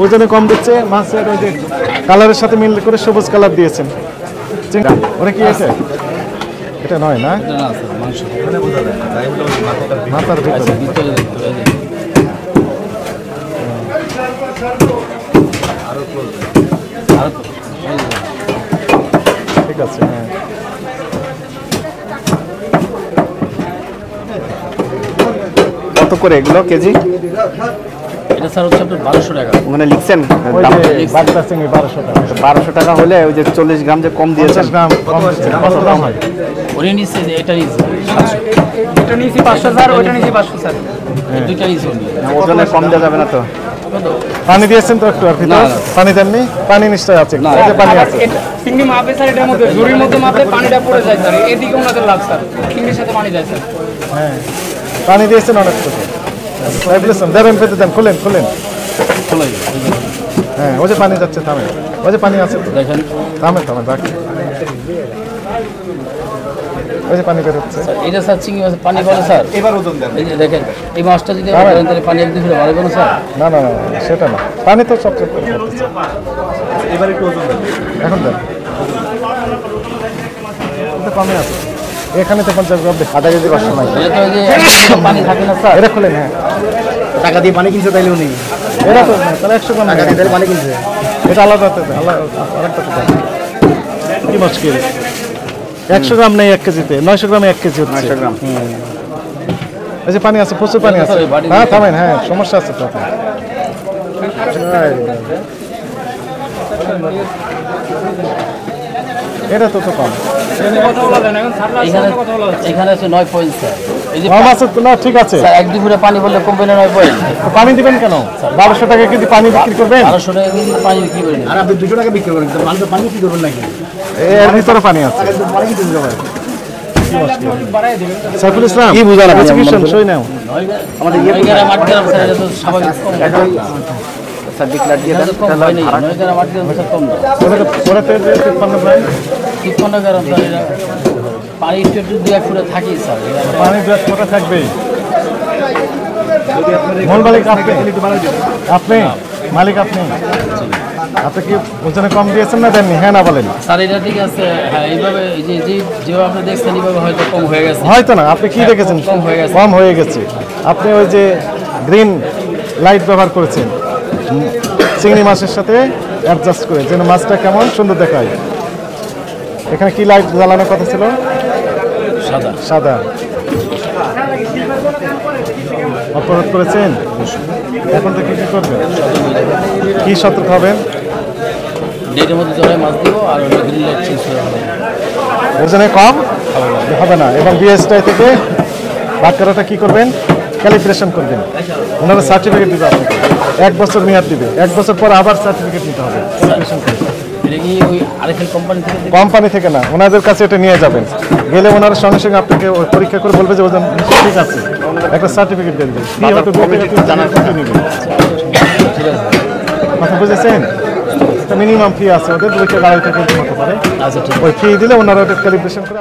ওজনে কম দিচ্ছে, মাছের ওই যে কালারের সাথে মিল করে সবুজ কালার দিয়েছেন। ওরা কি আছে? এটা নয় না, মাথার ভিতরে। ঠিক আছে, হ্যাঁ। কত করে এগুলো কেজি? এটা স্যার হচ্ছে আপনার 1200 টাকা। ওখানে লিখছেন ওই দাম? যে বাগদা চিংড়ি 1200 টাকা। 1200 টাকা হলে ওই যে 40 গ্রাম যে কম দিয়েছেন, 50 গ্রাম কম দিচ্ছে। কত দাম হয়? ওটা নিচ্ছে, এটা নিচ্ছে 700। এটা নিয়েছি 500 স্যার, ওইটা নিয়েছি 500 স্যার। এই দুইটা নিচ্ছে উনি। ওজনে কম দেওয়া যাবে না তো? পানি দিয়েছেন তো একটু আর ভিতর? পানি দেননি? পানি নিশ্চয় আছে, এই যে পানি আছে। এটা চিংড়ি মাপে স্যার, এটার মধ্যে ঝুড়ির মধ্যে মাপে পানিটা পড়ে যায় স্যার, এদিকে ওনাদের লাভ স্যার, চিংড়ির সাথে পানি যায় স্যার। হ্যাঁ, পানি দিয়েছেন অনেক কিছু। দেবেন, পেতে দেন, খুলেন খুলেন। হ্যাঁ, ওই যে পানি যাচ্ছে, থামেন। ওই যে পানি আছে, দেখেন থামেন থামেন, রাখেন। ওই যে পানি বেরোচ্ছে। এটা স্যার চিংড়ি মাছ পানি বলে স্যার। এবার ওজন দেন। এই যে দেখেন, এই মাছটা যদি আপনি ধরেন তাহলে পানি একদম ফিরে ভালো স্যার। না না না, সেটা না, পানি তো সবচেয়ে করতেছে। এবার একটু ওজন দেন। এখন দেন, এটা কমে আছে। এখানে তো 50 গ্রাম, আধা কেজি কষ্ট নাই। এটা তো ওই যে একদম পানি থাকে না স্যার। এটা খুলেন, হ্যাঁ। টাকা দিয়ে পানি কিনছে তাইলেও নেই। এটা তো না, তাহলে 100 গ্রাম টাকা দিয়ে তাহলে পানি কিনছে। এটা আলাদা, আরেকটা কি মুশকিল। 100 গ্রাম নেই 1 কেজিতে, 900 গ্রামে 1 কেজি হচ্ছে। 900 গ্রাম। এই যে পানি আছে, প্রচুর পানি আছে। হ্যাঁ থামেন, হ্যাঁ সমস্যা আছে তো। এটা তো কম। কথা বলা যায় না এখন স্যার, এখানে কথা বলা যাচ্ছে। এখানে আছে 9 পয়েন্ট স্যার। এই যে কম আছে তো, না ঠিক আছে। স্যার এক দুপুরে পানি বললে কমবে না 9 পয়েন্ট। তো পানি দিবেন কেন? 1200 টাকা কেজি পানি বিক্রি করবেন? 1200 টাকা কেজি পানি বিক্রি করে আর আপনি 200 টাকা বিক্রি করেন, পানি তো পানি কি করবেন নাকি? এর ভিতরে পানি আছে। পানি কি দিতে হবে? বাড়ায় দিবেন। সাইফুল ইসলাম, কি বুঝান আপনি? প্রসিকিউশন সই নাও। আমাদের নয় গ্রাম 8 গ্রাম স্যার, এটা তো স্বাভাবিক কম। স্যার ডিক্লার দিয়ে এটা দেন। তো কম হয় নাই, 9 গ্রাম 8 গ্রাম স্যার কম না। ওরা তো 53 গ্রাম 53 গ্রাম স্যার। এটা পানি একটু 2-1 ফুটে থাকি স্যার। পানি ব্যাগ কটা থাকবেই। মূল মালিক আপনি, আপনি মালিক আপনি। আপনি কি ওজনে কম দিয়েছেন না দেননি? হ্যাঁ না বলেন। স্যার এটা ঠিক আছে, হ্যাঁ এইভাবে যেভাবে আপনি দেখছেন এইভাবে হয়তো কম হয়ে গেছে। হয়তো না, আপনি কি দেখেছেন? কম হয়ে গেছে। কম হয়ে গেছে। আপনি ওই যে গ্রিন লাইট ব্যবহার করেছেন চিংড়ি মাছের সাথে অ্যাডজাস্ট করে, যেন মাছটা কেমন সুন্দর দেখায়। এখানে কি লাইট জ্বালানোর কথা ছিল? সাদা। সাদা। অপরাধ করেছেন, এখন তো কি করবেন? কি সতর্ক হবেন? ডেটের মধ্যে জলে মাছ দিব আর ওটা গ্রিল লাইট চেঞ্জ করে হবে। ওজনে কম হবে না। এবং বিএসটাই থেকে বাটকারাটা কি করবেন? ক্যালিব্রেশন করবেন। ওনারা সার্টিফিকেট দিবে আপনাকে, 1 বছর মেয়াদ দিবে। 1 বছর পর আবার সার্টিফিকেট নিতে হবে। এটা কি ওই আরেকটা কোম্পানি থেকে দেবে? কোম্পানি থেকে না, ওনাদের কাছে এটা নিয়ে যাবেন। গেলে ওনারা সঙ্গে সঙ্গে আপনাকে পরীক্ষা করে বলবে যে ওজন ঠিক আছে, একটা সার্টিফিকেট দিয়ে দেবে। ফি হয়তো 2 থেকে 3 জানার কথা নেবেন। ঠিক আছে। কথা বুঝেছেন? একটা মিনিমাম ফি আছে ওদের, 2 থেকে 2.5 টাকা হতে পারে। আচ্ছা ঠিক আছে। ওই ফি দিলে ওনারা ওটা ক্যালিব্রেশন করে